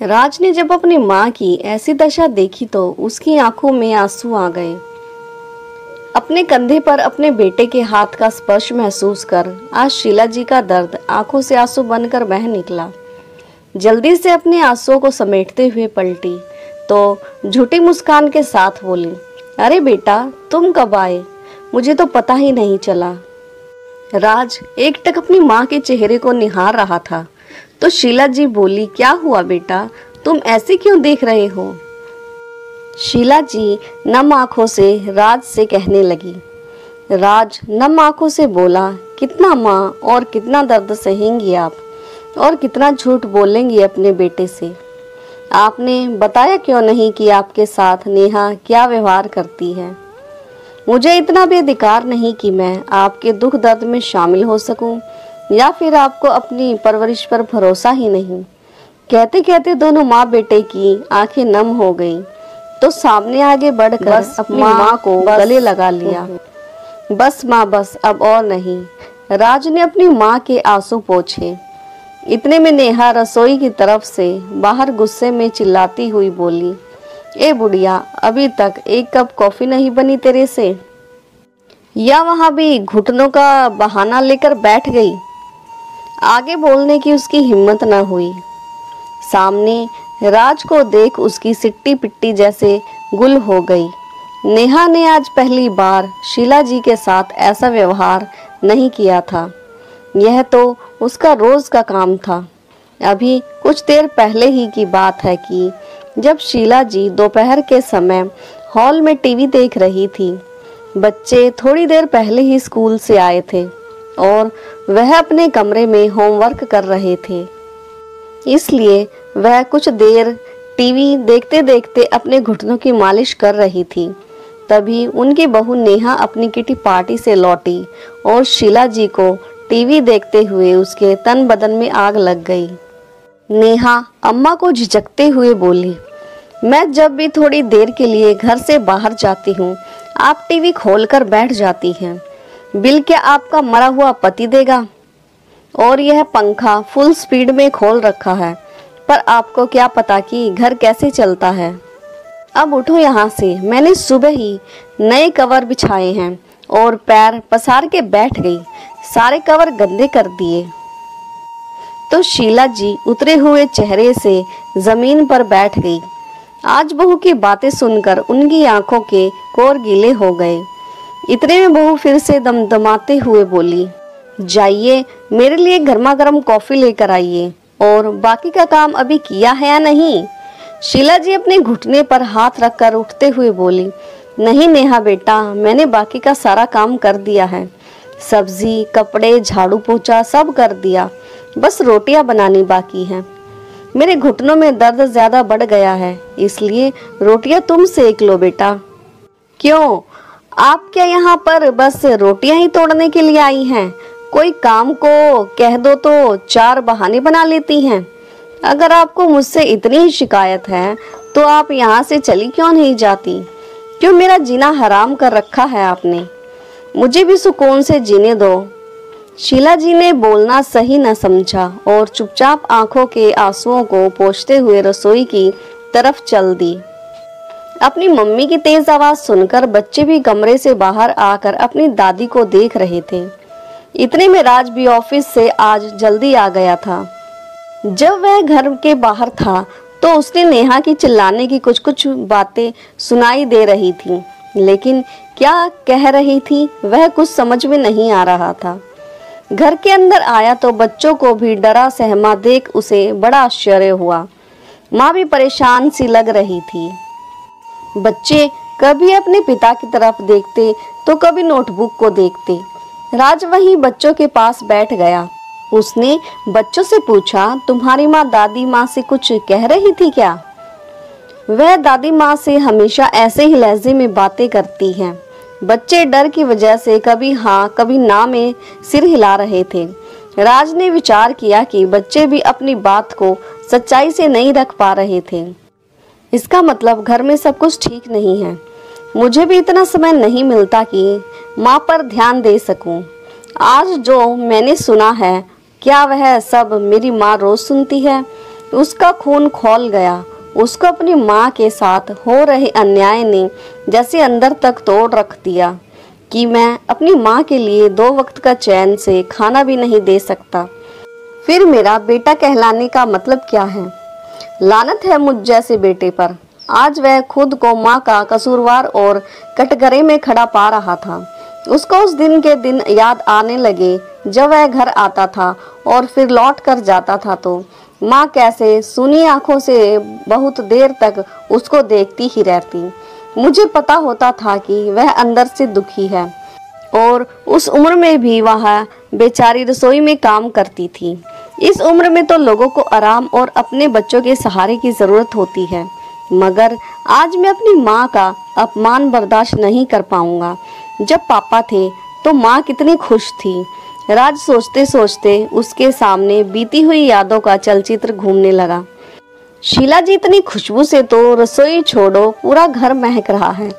राज ने जब अपनी माँ की ऐसी दशा देखी तो उसकी आंखों में आंसू आ गए। अपने कंधे पर अपने बेटे के हाथ का स्पर्श महसूस कर आज शीला जी का दर्द आंखों से आंसू बनकर बह निकला। जल्दी से अपने आंसुओं को समेटते हुए पलटी तो झूठी मुस्कान के साथ बोली, अरे बेटा तुम कब आए, मुझे तो पता ही नहीं चला। राज एकटक अपनी माँ के चेहरे को निहार रहा था तो शीला जी बोली, क्या हुआ बेटा, तुम ऐसे क्यों देख रहे हो। शीला जी नम आंखों से राज से कहने लगी। राज नम आंखों से बोला, कितना माँ और कितना दर्द सहेंगी आप और कितना झूठ बोलेंगी अपने बेटे से। आपने बताया क्यों नहीं कि आपके साथ नेहा क्या व्यवहार करती है। मुझे इतना भी अधिकार नहीं कि मैं आपके दुख दर्द में शामिल हो सकूं, या फिर आपको अपनी परवरिश पर भरोसा ही नहीं। कहते कहते दोनों माँ बेटे की आंखें नम हो गई तो सामने आगे बढ़कर अपनी माँ को गले लगा लिया। बस माँ बस, अब और नहीं। राज ने अपनी माँ के आंसू पोंछे। इतने में नेहा रसोई की तरफ से बाहर गुस्से में चिल्लाती हुई बोली, ए बुढ़िया, अभी तक एक कप कॉफी नहीं बनी तेरे से, या वहां भी घुटनों का बहाना लेकर बैठ गई। आगे बोलने की उसकी हिम्मत न हुई। सामने राज को देख उसकी सिट्टी पिट्टी जैसे गुल हो गई। नेहा ने आज पहली बार शीला जी के साथ ऐसा व्यवहार नहीं किया था। यह तो उसका रोज का काम था। अभी कुछ देर पहले ही की बात है कि जब शीला जी दोपहर के समय हॉल में टीवी देख रही थी। बच्चे थोड़ी देर पहले ही स्कूल से आए थे और वह अपने कमरे में होमवर्क कर रहे थे, इसलिए वह कुछ देर टीवी देखते देखते अपने घुटनों की मालिश कर रही थी। तभी उनकी बहू नेहा अपनी किटी पार्टी से लौटी और शीला जी को टीवी देखते हुए उसके तन बदन में आग लग गई। नेहा अम्मा को झिझकते हुए बोली, मैं जब भी थोड़ी देर के लिए घर से बाहर जाती हूँ आप टीवी खोलकर बैठ जाती हैं। बिल क्या आपका मरा हुआ पति देगा? और यह पंखा फुल स्पीड में खोल रखा है, पर आपको क्या पता कि घर कैसे चलता है। अब उठो यहाँ से, मैंने सुबह ही नए कवर बिछाए हैं और पैर पसार के बैठ गई, सारे कवर गंदे कर दिए। तो शीला जी उतरे हुए चेहरे से जमीन पर बैठ गई। आज बहू की बातें सुनकर उनकी आंखों के कोर गीले हो गए। इतने में बहू फिर से दमदमाते हुए बोली, जाइए मेरे लिए गर्मा गर्म कॉफी लेकर आइए, और बाकी का काम अभी किया है या नहीं। शीला जी अपने घुटने पर हाथ रखकर उठते हुए बोली, नहीं नेहा बेटा, मैंने बाकी का सारा काम कर दिया है। सब्जी, कपड़े, झाड़ू पोछा सब कर दिया, बस रोटियां बनानी बाकी हैं। मेरे घुटनों में दर्द ज्यादा बढ़ गया है, इसलिए रोटियां तुम सेक लो बेटा। क्यों, आप क्या यहाँ पर बस रोटियां ही तोड़ने के लिए आई हैं? कोई काम को कह दो तो चार बहाने बना लेती हैं। अगर आपको मुझसे इतनी ही शिकायत है तो आप यहाँ से चली क्यों नहीं जाती? क्यों मेरा जीना हराम कर रखा है आपने? मुझे भी सुकून से जीने दो। शीला जी ने बोलना सही न समझा और चुपचाप आंखों के आंसुओं को पोंछते हुए रसोई की तरफ चल दी। अपनी मम्मी की तेज आवाज सुनकर बच्चे भी कमरे से बाहर आकर अपनी दादी को देख रहे थे। इतने में राज भी ऑफिस से आज जल्दी आ गया था। जब वह घर के बाहर था तो उसने नेहा की चिल्लाने की कुछ कुछ बातें सुनाई दे रही थी, लेकिन क्या कह रही थी वह कुछ समझ में नहीं आ रहा था। घर के अंदर आया तो बच्चों को भी डरा सहमा देख उसे बड़ा आश्चर्य हुआ। माँ भी परेशान सी लग रही थी। बच्चे कभी अपने पिता की तरफ देखते तो कभी नोटबुक को देखते। राज वहीं बच्चों के पास बैठ गया। उसने बच्चों से पूछा, तुम्हारी माँ दादी माँ से कुछ कह रही थी क्या? वह दादी माँ से हमेशा ऐसे ही लहजे में बातें करती हैं। बच्चे डर की वजह से कभी हाँ कभी ना में सिर हिला रहे थे। राज ने विचार किया कि बच्चे भी अपनी बात को सच्चाई से नहीं रख पा रहे थे। इसका मतलब घर में सब कुछ ठीक नहीं है। मुझे भी इतना समय नहीं मिलता कि माँ पर ध्यान दे सकूं। आज जो मैंने सुना है, क्या वह सब मेरी माँ रोज सुनती है? उसका खून खौल गया। उसको अपनी माँ के साथ हो रहे अन्याय ने जैसे अंदर तक तोड़ रख दिया कि मैं अपनी माँ के लिए 2 वक्त का चैन से खाना भी नहीं दे सकता। फिर मेरा बेटा कहलाने का मतलब क्या है? लानत है मुझ जैसे बेटे पर। आज वह खुद को माँ का कसूरवार और कटघरे में खड़ा पा रहा था। उसको उस दिन के दिन याद आने लगे जब वह घर आता था और फिर लौट कर जाता था तो माँ कैसे सूनी आंखों से बहुत देर तक उसको देखती ही रहती। मुझे पता होता था कि वह अंदर से दुखी है और उस उम्र में भी वह बेचारी रसोई में काम करती थी। इस उम्र में तो लोगों को आराम और अपने बच्चों के सहारे की जरूरत होती है, मगर आज मैं अपनी माँ का अपमान बर्दाश्त नहीं कर पाऊंगा। जब पापा थे तो माँ कितनी खुश थी। राज सोचते सोचते उसके सामने बीती हुई यादों का चलचित्र घूमने लगा। शीला जी, इतनी खुशबू से तो रसोई छोड़ो पूरा घर महक रहा है।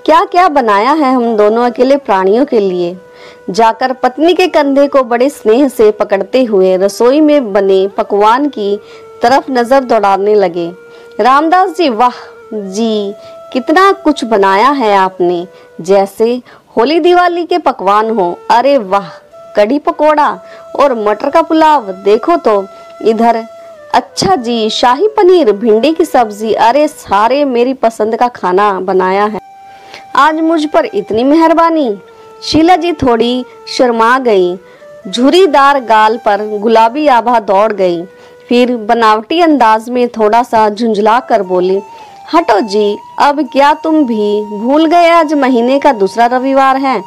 क्या क्या बनाया है हम दोनों अकेले प्राणियों के लिए। जाकर पत्नी के कंधे को बड़े स्नेह से पकड़ते हुए रसोई में बने पकवान की तरफ नजर दौड़ाने लगे। रामदास जी, वाह जी, कितना कुछ बनाया है आपने, जैसे होली दिवाली के पकवान हो। अरे वाह, कढ़ी पकोड़ा और मटर का पुलाव देखो तो इधर। अच्छा जी, शाही पनीर, भिंडी की सब्जी, अरे सारे मेरी पसंद का खाना बनाया है। आज मुझ पर इतनी मेहरबानी। शीला जी थोड़ी शर्मा गई। झुर्रीदार गाल पर गुलाबी आभा दौड़ गई। फिर बनावटी अंदाज में थोड़ा सा झुंझला कर बोली, हटो जी, अब क्या तुम भी भूल गए आज महीने का दूसरा रविवार है।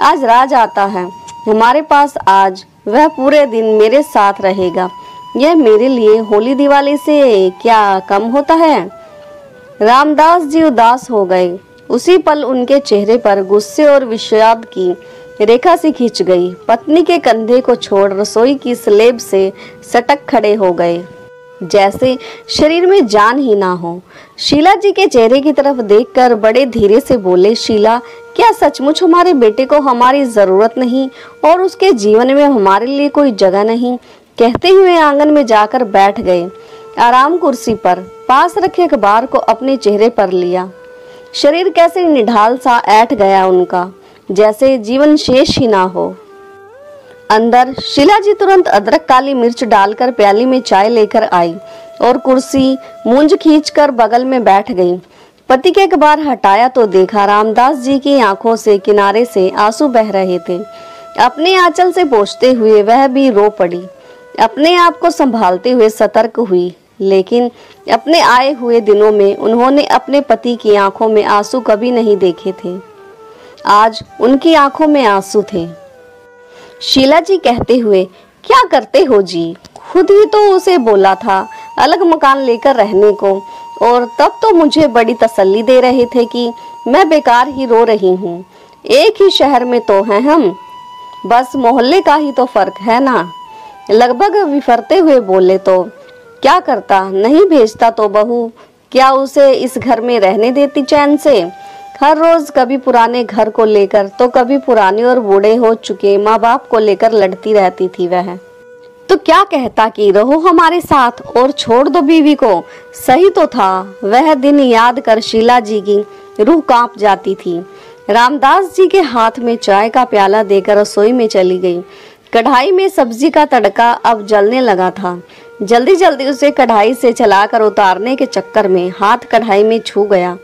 आज राज आता है हमारे पास। आज वह पूरे दिन मेरे साथ रहेगा। यह मेरे लिए होली दिवाली से क्या कम होता है। रामदास जी उदास हो गए। उसी पल उनके चेहरे पर गुस्से और विषाद की रेखा सी खिंच गई। पत्नी के कंधे को छोड़ रसोई की स्लेब से सटक खड़े हो गए, जैसे शरीर में जान ही ना हो। शीला जी के चेहरे की तरफ देखकर बड़े धीरे से बोले, शीला, क्या सचमुच हमारे बेटे को हमारी जरूरत नहीं और उसके जीवन में हमारे लिए कोई जगह नहीं? कहते हुए आंगन में जाकर बैठ गए। आराम कुर्सी पर पास रखे अखबार को अपने चेहरे पर लिया। शरीर कैसे निढाल सा ऐठ गया उनका, जैसे जीवन शेष ही ना हो। अंदर शीला जी तुरंत अदरक काली मिर्च डालकर प्याली में चाय लेकर आई और कुर्सी मूंज खींचकर बगल में बैठ गई। पति के अखबार हटाया तो देखा रामदास जी की आंखों से किनारे से आंसू बह रहे थे। अपने आंचल से पोंछते हुए वह भी रो पड़ी। अपने आप को संभालते हुए सतर्क हुई, लेकिन अपने आए हुए दिनों में उन्होंने अपने पति की आंखों में आंसू कभी नहीं देखे थे। आज उनकी आंखों में आंसू थे। शीला जी कहते हुए, क्या करते हो जी? खुद ही तो उसे बोला था अलग मकान लेकर रहने को, और तब तो मुझे बड़ी तसल्ली दे रहे थे कि मैं बेकार ही रो रही हूँ। एक ही शहर में तो हैं हम, बस मोहल्ले का ही तो फर्क है ना। लगभग विफरते हुए बोले, तो क्या करता? नहीं भेजता तो बहू क्या उसे इस घर में रहने देती चैन से? हर रोज कभी पुराने घर को लेकर तो कभी पुराने और बूढ़े हो चुके माँ बाप को लेकर लड़ती रहती थी वह। तो क्या कहता कि रहो हमारे साथ और छोड़ दो बीवी को। सही तो था। वह दिन याद कर शीला जी की रूह कांप जाती थी। रामदास जी के हाथ में चाय का प्याला देकर रसोई में चली गई। कढ़ाई में सब्जी का तड़का अब जलने लगा था। जल्दी जल्दी उसे कढ़ाई से चलाकर उतारने के चक्कर में हाथ कढ़ाई में छू गया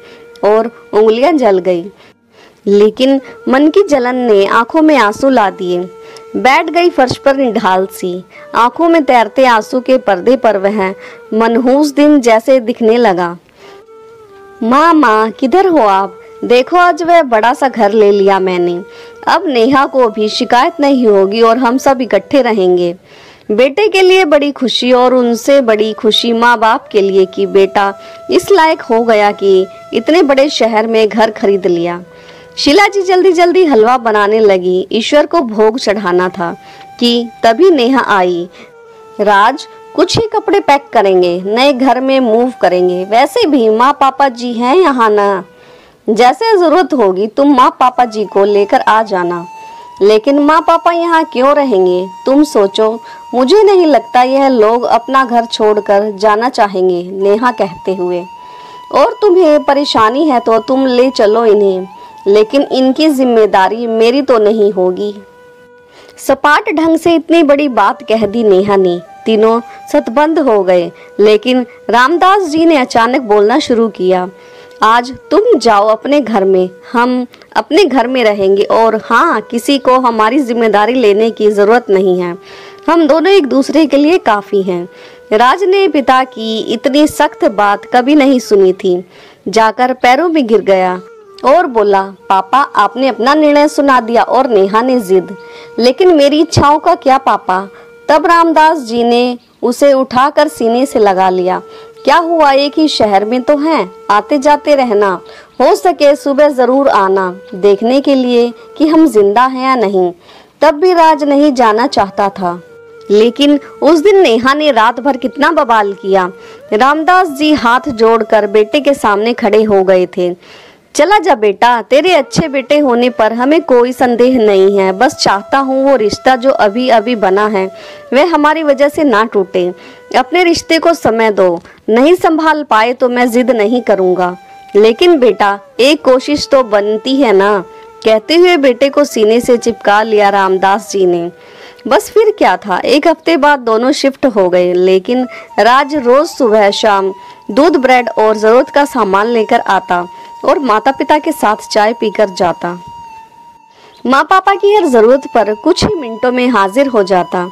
और उंगलियां जल गई। लेकिन मन की जलन ने आंखों में आंसू ला दिए। बैठ गई फर्श पर निढाल सी। आंखों में तैरते आंसू के पर्दे पर वह मनहूस दिन जैसे दिखने लगा। माँ किधर हो आप? देखो आज वह बड़ा सा घर ले लिया मैंने। अब नेहा को भी शिकायत नहीं होगी और हम सब इकट्ठे रहेंगे। बेटे के लिए बड़ी खुशी और उनसे बड़ी खुशी माँ बाप के लिए कि बेटा इस लायक हो गया कि इतने बड़े शहर में घर खरीद लिया। शीला जी जल्दी जल्दी हलवा बनाने लगी। ईश्वर को भोग चढ़ाना था कि तभी नेहा आई। राज, कुछ ही कपड़े पैक करेंगे, नए घर में मूव करेंगे। वैसे भी माँ पापा जी हैं यहाँ ना, जैसे जरूरत होगी तुम माँ पापा जी को लेकर आ जाना। लेकिन माँ पापा यहाँ क्यों रहेंगे? तुम सोचो, मुझे नहीं लगता यह लोग अपना घर छोड़कर जाना चाहेंगे, नेहा कहते हुए। और तुम्हें परेशानी है तो तुम ले चलो इन्हें, लेकिन इनकी जिम्मेदारी मेरी तो नहीं होगी। सपाट ढंग से इतनी बड़ी बात कह दी नेहा ने। तीनों सतबंद हो गए, लेकिन रामदास जी ने अचानक बोलना शुरू किया। आज तुम जाओ अपने घर में, हम अपने घर में रहेंगे, और हाँ, किसी को हमारी जिम्मेदारी लेने की जरूरत नहीं है। हम दोनों एक दूसरे के लिए काफी हैं। राज ने पिता की इतनी सख्त बात कभी नहीं सुनी थी। जाकर पैरों में गिर गया और बोला, पापा आपने अपना निर्णय सुना दिया। और नेहा ने जिद, लेकिन मेरी इच्छाओं का क्या पापा? तब रामदास जी ने उसे उठाकर सीने से लगा लिया। क्या हुआ, एक ही शहर में तो हैं, आते जाते रहना, हो सके सुबह जरूर आना, देखने के लिए कि हम जिंदा हैं या नहीं। तब भी राज नहीं जाना चाहता था, लेकिन उस दिन नेहा ने रात भर कितना बवाल किया। रामदास जी हाथ जोड़कर बेटे के सामने खड़े हो गए थे। चला जा बेटा, तेरे अच्छे बेटे होने पर हमें कोई संदेह नहीं है। बस चाहता हूँ वो रिश्ता जो अभी अभी बना है वह हमारी वजह से ना टूटे। अपने रिश्ते को समय दो, नहीं संभाल पाए तो मैं जिद नहीं करूँगा, लेकिन बेटा एक कोशिश तो बनती है ना। कहते हुए बेटे को सीने से चिपका लिया रामदास जी ने। बस फिर क्या था, एक हफ्ते बाद दोनों शिफ्ट हो गए, लेकिन राज रोज सुबह शाम दूध, ब्रेड और जरूरत का सामान लेकर आता और माता पिता के साथ चाय पीकर जाता। माँ पापा की हर जरूरत पर कुछ ही मिनटों में हाजिर हो जाता।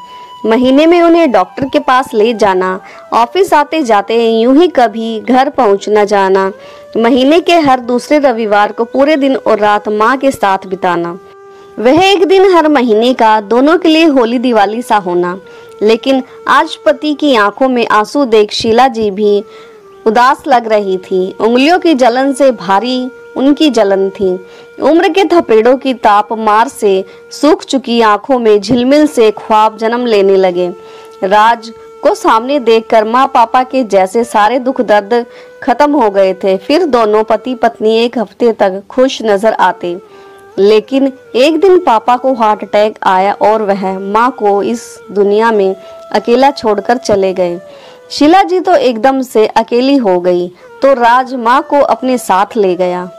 महीने में उन्हें डॉक्टर के पास ले जाना, ऑफिस आते जाते यूं ही कभी घर पहुंच न जाना, महीने के हर दूसरे रविवार को पूरे दिन और रात माँ के साथ बिताना, वह एक दिन हर महीने का दोनों के लिए होली दिवाली सा होना। लेकिन आज पति की आंखों में आंसू देख शीला जी भी उदास लग रही थी। उंगलियों की जलन से भारी उनकी जलन थी। उम्र के थपेड़ों की ताप मार से सूख चुकी आंखों में झिलमिल से ख्वाब जन्म लेने लगे। राज को सामने देखकर माँ पापा के जैसे सारे दुख दर्द खत्म हो गए थे। फिर दोनों पति पत्नी एक हफ्ते तक खुश नजर आते, लेकिन एक दिन पापा को हार्ट अटैक आया और वह माँ को इस दुनिया में अकेला छोड़कर चले गए। शीला जी तो एकदम से अकेली हो गई, तो राज माँ को अपने साथ ले गया।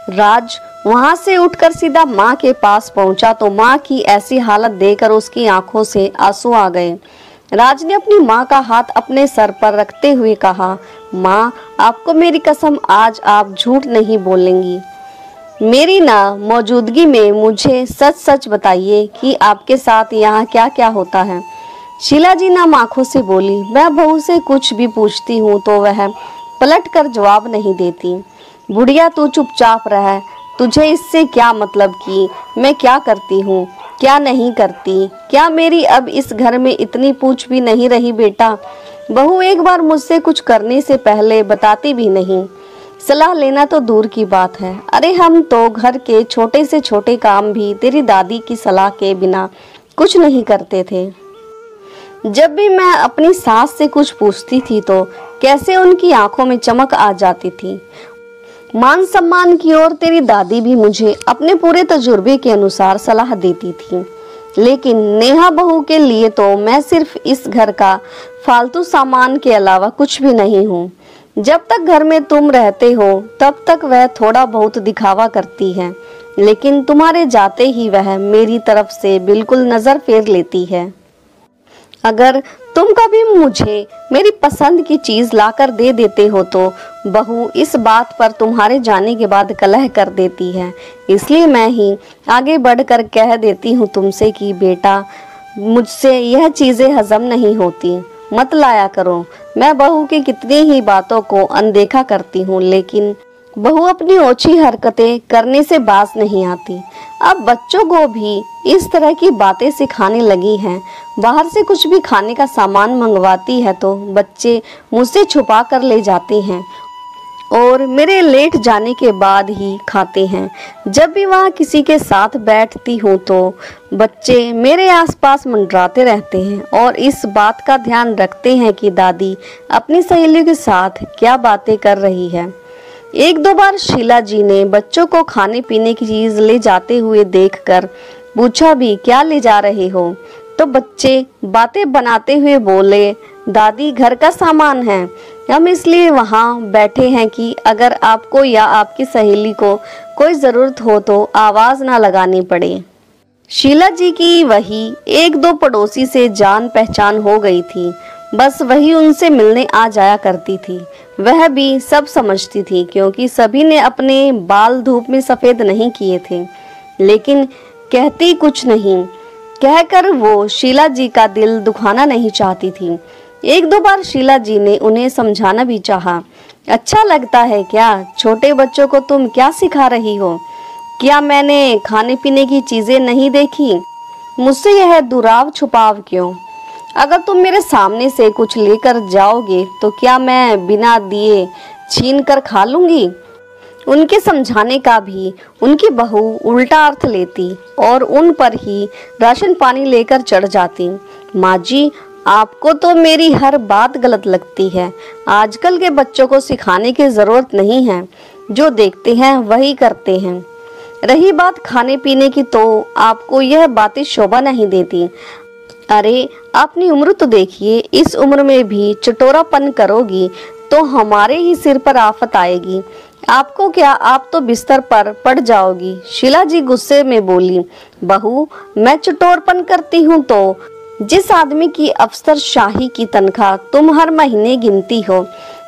राज वहां से उठकर सीधा माँ के पास पहुंचा तो माँ की ऐसी हालत देखकर उसकी आंखों से आंसू आ गए। राज ने अपनी माँ का हाथ अपने सर पर रखते हुए कहा, माँ आपको मेरी कसम, आज आप झूठ नहीं बोलेंगी। मेरी ना मौजूदगी में मुझे सच सच बताइए कि आपके साथ यहाँ क्या क्या होता है। शीला जी नाम आंखों से बोली, मैं बहू से कुछ भी पूछती हूँ तो वह पलट कर जवाब नहीं देती। बुढ़िया तू चुपचाप रह, तुझे इससे क्या मतलब कि मैं क्या करती हूँ क्या नहीं करती? क्या मेरी अब इस घर में इतनी पूछ भी नहीं रही बेटा? बहू एक बार मुझसे कुछ करने से पहले बताती भी नहीं, सलाह लेना तो दूर की बात है। अरे हम तो घर के छोटे से छोटे काम भी तेरी दादी की सलाह के बिना कुछ नहीं करते थे। जब भी मैं अपनी सास से कुछ पूछती थी तो कैसे उनकी आंखों में चमक आ जाती थी। मान सम्मान की ओर तेरी दादी भी मुझे अपने पूरे तजुर्बे के अनुसार सलाह देती थी, लेकिन नेहा बहू के लिए तो मैं सिर्फ इस घर का फालतू सामान के अलावा कुछ भी नहीं हूँ। जब तक घर में तुम रहते हो तब तक वह थोड़ा बहुत दिखावा करती है, लेकिन तुम्हारे जाते ही वह मेरी तरफ से बिल्कुल नजर फेर लेती है। अगर तुम कभी मुझे मेरी पसंद की चीज लाकर दे देते हो तो बहू इस बात पर तुम्हारे जाने के बाद कलह कर देती है। इसलिए मैं ही आगे बढ़कर कह देती हूँ तुमसे कि बेटा मुझसे यह चीजें हजम नहीं होती, मत लाया करो। मैं बहू की कितनी ही बातों को अनदेखा करती हूँ, लेकिन बहू अपनी ओछी हरकतें करने से बाज नहीं आती। अब बच्चों को भी इस तरह की बातें सिखाने लगी हैं। बाहर से कुछ भी खाने का सामान मंगवाती है तो बच्चे मुझसे छुपा कर ले जाते हैं और मेरे लेट जाने के बाद ही खाते हैं। जब भी वहाँ किसी के साथ बैठती हूँ तो बच्चे मेरे आसपास मंडराते रहते हैं और इस बात का ध्यान रखते हैं कि दादी अपनी सहेलियों के साथ क्या बातें कर रही है। एक दो बार शीला जी ने बच्चों को खाने पीने की चीज ले जाते हुए देखकर पूछा भी, क्या ले जा रहे हो? तो बच्चे बातें बनाते हुए बोले, दादी घर का सामान है, हम इसलिए वहाँ बैठे हैं कि अगर आपको या आपकी सहेली को कोई ज़रूरत हो तो आवाज़ ना लगानी पड़े। शीला जी की वही एक दो पड़ोसी से जान पहचान हो गई थी, बस वही उनसे मिलने आ जाया करती थी। वह भी सब समझती थी क्योंकि सभी ने अपने बाल धूप में सफ़ेद नहीं किए थे, लेकिन कहती कुछ नहीं। कहकर वो शीला जी का दिल दुखाना नहीं चाहती थी। एक दो बार शीला जी ने उन्हें समझाना भी चाहा। अच्छा लगता है क्या? छोटे बच्चों को तुम क्या सिखा रही हो? क्या मैंने खाने पीने की चीजें नहीं देखी? मुझसे यह दुराव छुपाव क्यों? अगर तुम मेरे सामने से कुछ लेकर जाओगे तो क्या मैं बिना दिए छीन कर खा लूंगी? उनके समझाने का भी उनकी बहू उल्टा अर्थ लेती और उन पर ही राशन पानी लेकर चढ़ जाती। माँ जी, आपको तो मेरी हर बात गलत लगती है। आजकल के बच्चों को सिखाने की जरूरत नहीं है, जो देखते हैं वही करते हैं। रही बात खाने पीने की तो आपको यह बातें शोभा नहीं देती। अरे अपनी उम्र तो देखिए, इस उम्र में भी चटोरापन करोगी तो हमारे ही सिर पर आफत आएगी। आपको क्या, आप तो बिस्तर पर पड़ जाओगी। शीला जी गुस्से में बोली, बहू मैं चटोरपन करती हूँ तो जिस आदमी की अफसरशाही की तनख्वाह तुम हर महीने गिनती हो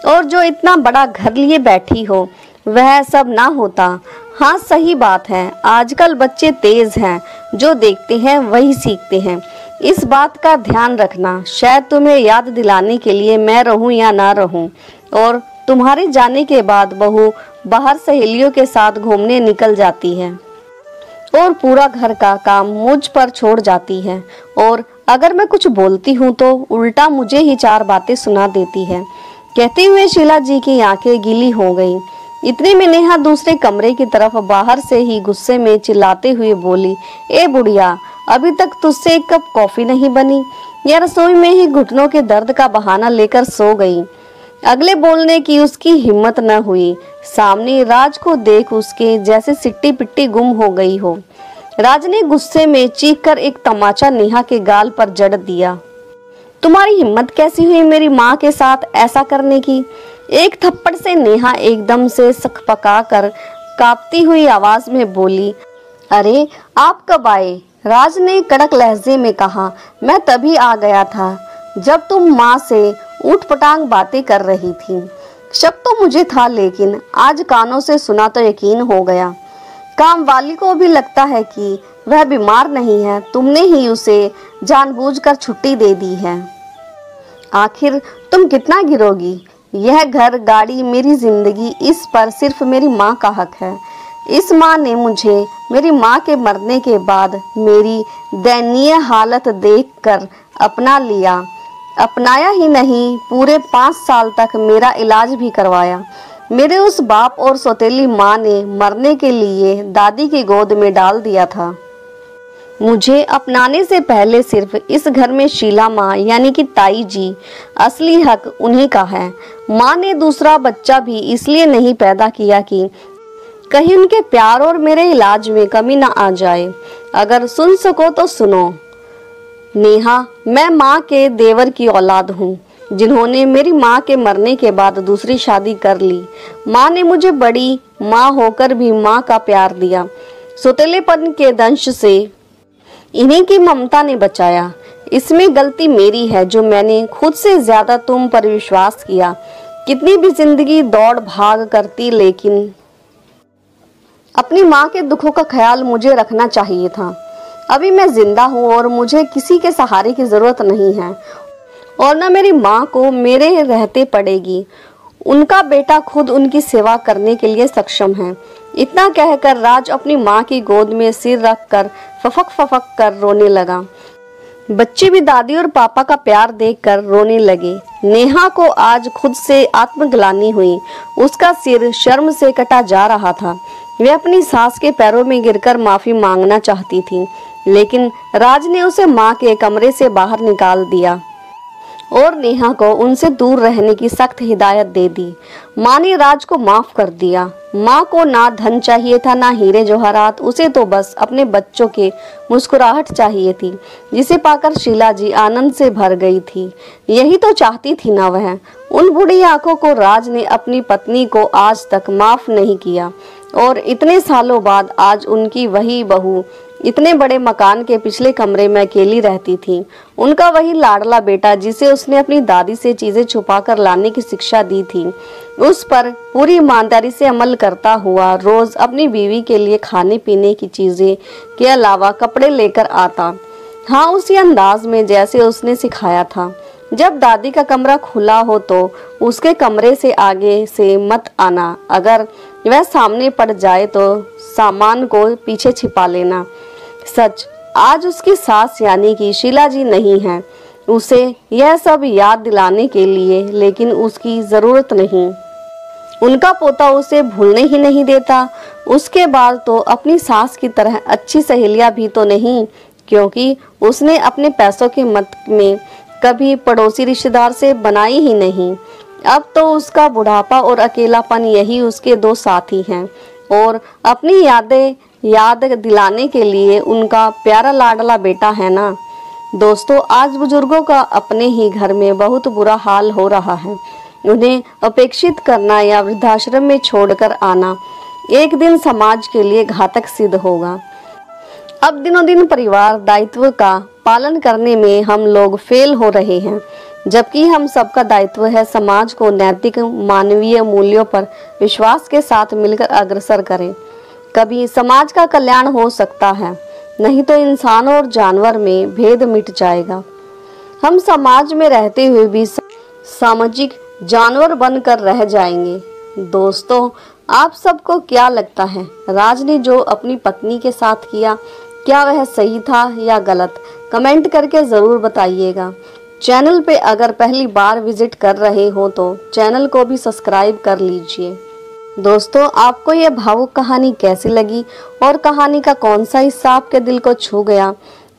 और जो इतना बड़ा घर लिए बैठी हो, वह सब ना होता। हाँ सही बात है, आजकल बच्चे तेज हैं, जो देखते हैं वही सीखते हैं। इस बात का ध्यान रखना। शायद तुम्हें याद दिलाने के लिए मैं रहूं या ना रहूं, और तुम्हारे जाने के बाद बहू बाहर सहेलियों के साथ घूमने निकल जाती है और पूरा घर का काम मुझ पर छोड़ जाती है, और अगर मैं कुछ बोलती हूँ तो उल्टा मुझे ही चार बातें सुना देती है। कहते हुए शीला जी की आंखें गीली हो गईं। इतने में नेहा दूसरे कमरे की तरफ बाहर से ही गुस्से में चिल्लाते हुए बोली, ए बुढ़िया, अभी तक तुझसे एक कप कॉफी नहीं बनी? या रसोई में ही घुटनों के दर्द का बहाना लेकर सो गई। अगले बोलने की उसकी हिम्मत न हुई। सामने राज को देख उसके जैसे सिट्टी पिट्टी गुम हो गई हो। राज ने गुस्से में चीख कर एक तमाचा नेहा के गाल पर जड़ दिया। तुम्हारी हिम्मत कैसी हुई मेरी माँ के साथ ऐसा करने की? एक थप्पड़ से नेहा एकदम से सकपका कर कांपती हुई आवाज में बोली, अरे आप कब आए? राज ने कड़क लहजे में कहा, मैं तभी आ गया था जब तुम माँ से ऊटपटांग बातें कर रही थी। शक तो मुझे था, लेकिन आज कानों से सुना तो यकीन हो गया। काम वाली को भी लगता है कि वह बीमार नहीं है, तुमने ही उसे जानबूझकर छुट्टी दे दी है। आखिर तुम कितना गिरोगी? यह घर, गाड़ी, मेरी जिंदगी, इस पर सिर्फ मेरी माँ का हक है। इस माँ ने मुझे मेरी माँ के मरने के बाद मेरी दयनीय हालत देखकर अपना लिया। अपनाया ही नहीं, पूरे 5 साल तक मेरा इलाज भी करवाया। मेरे उस बाप और सौतेली माँ ने मरने के लिए दादी की गोद में डाल दिया था। मुझे अपनाने से पहले सिर्फ इस घर में शीला माँ यानी कि ताई जी, असली हक उन्हीं का है। माँ ने दूसरा बच्चा भी इसलिए नहीं पैदा किया कि कहीं उनके प्यार और मेरे इलाज में कमी ना आ जाए। अगर सुन सको तो सुनो नेहा, मैं माँ के देवर की औलाद हूँ, जिन्होंने मेरी माँ के मरने के बाद दूसरी शादी कर ली। माँ ने मुझे बड़ी माँ होकर भी माँ का प्यार दिया। सौतेलेपन के दंश से इन्हीं की ममता ने बचाया। इसमें गलती मेरी है जो मैंने खुद से ज्यादा तुम पर विश्वास किया। कितनी भी जिंदगी दौड़ भाग करती, लेकिन अपनी माँ के दुखों का ख्याल मुझे रखना चाहिए था। अभी मैं जिंदा हूँ और मुझे किसी के सहारे की जरूरत नहीं है, और न मेरी माँ को मेरे रहते पड़ेगी। उनका बेटा खुद उनकी सेवा करने के लिए सक्षम है। इतना कहकर राज अपनी माँ की गोद में सिर रखकर फफक कर रोने लगा। बच्चे भी दादी और पापा का प्यार देखकर रोने लगे। नेहा को आज खुद से आत्मग्लानि हुई। उसका सिर शर्म से कटा जा रहा था। वह अपनी सास के पैरों में गिरकर माफी मांगना चाहती थी, लेकिन राज ने उसे माँ के कमरे से बाहर निकाल दिया और नेहा को उनसे दूर रहने की सख्त हिदायत दे दी। माँ ने राज को माफ कर दिया। माँ को ना धन चाहिए था, ना हीरे जवाहरात, उसे तो बस अपने बच्चों के मुस्कुराहट चाहिए थी, जिसे पाकर शीला जी आनंद से भर गई थी। यही तो चाहती थी ना वह। उन बूढ़ी आंखों को राज ने अपनी पत्नी को आज तक माफ नहीं किया, और इतने सालों बाद आज उनकी वही बहू इतने बड़े मकान के पिछले कमरे में अकेली रहती थी। उनका वही लाडला बेटा, जिसे उसने अपनी दादी से चीजें छुपा कर लाने की शिक्षा दी थी, उस पर पूरी ईमानदारी से अमल करता हुआ रोज अपनी बीवी के लिए खाने पीने की चीजें के अलावा कपड़े लेकर आता। हाँ, उसी अंदाज में जैसे उसने सिखाया था। जब दादी का कमरा खुला हो तो उसके कमरे से आगे से मत आना, अगर वह सामने पड़ जाए तो सामान को पीछे छिपा लेना। सच, आज उसकी सास यानी कि शीला जी नहीं है उसे यह सब याद दिलाने के लिए, लेकिन उसकी जरूरत नहीं। उनका पोता उसे भूलने ही नहीं देता। उसके बाद तो अपनी सास की तरह अच्छी सहेलियां भी तो नहीं, क्योंकि उसने अपने पैसों के मत में कभी पड़ोसी रिश्तेदार से बनाई ही नहीं। अब तो उसका बुढ़ापा और अकेलापन यही उसके दो साथी हैं, और अपनी यादें याद दिलाने के लिए उनका प्यारा लाडला बेटा है ना। दोस्तों, आज बुजुर्गों का अपने ही घर में बहुत बुरा हाल हो रहा है। उन्हें अपेक्षित करना या वृद्धाश्रम में छोड़कर आना एक दिन समाज के लिए घातक सिद्ध होगा। अब दिनों दिन परिवार दायित्व का पालन करने में हम लोग फेल हो रहे हैं, जबकि हम सबका दायित्व है समाज को नैतिक मानवीय मूल्यों पर विश्वास के साथ मिलकर अग्रसर करें। कभी समाज का कल्याण हो सकता है, नहीं तो इंसान और जानवर में भेद मिट जाएगा। हम समाज में रहते हुए भी सामाजिक जानवर बनकर रह जाएंगे। दोस्तों, आप सबको क्या लगता है, राज ने जो अपनी पत्नी के साथ किया, क्या वह सही था या गलत? कमेंट करके ज़रूर बताइएगा। चैनल पे अगर पहली बार विजिट कर रहे हो तो चैनल को भी सब्सक्राइब कर लीजिए। दोस्तों, आपको यह भावुक कहानी कैसी लगी और कहानी का कौन सा हिस्सा आपके दिल को छू गया,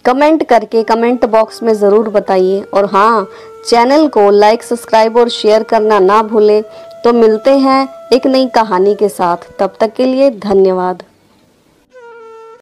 कमेंट करके कमेंट बॉक्स में ज़रूर बताइए। और हाँ, चैनल को लाइक, सब्सक्राइब और शेयर करना ना भूलें। तो मिलते हैं एक नई कहानी के साथ, तब तक के लिए धन्यवाद।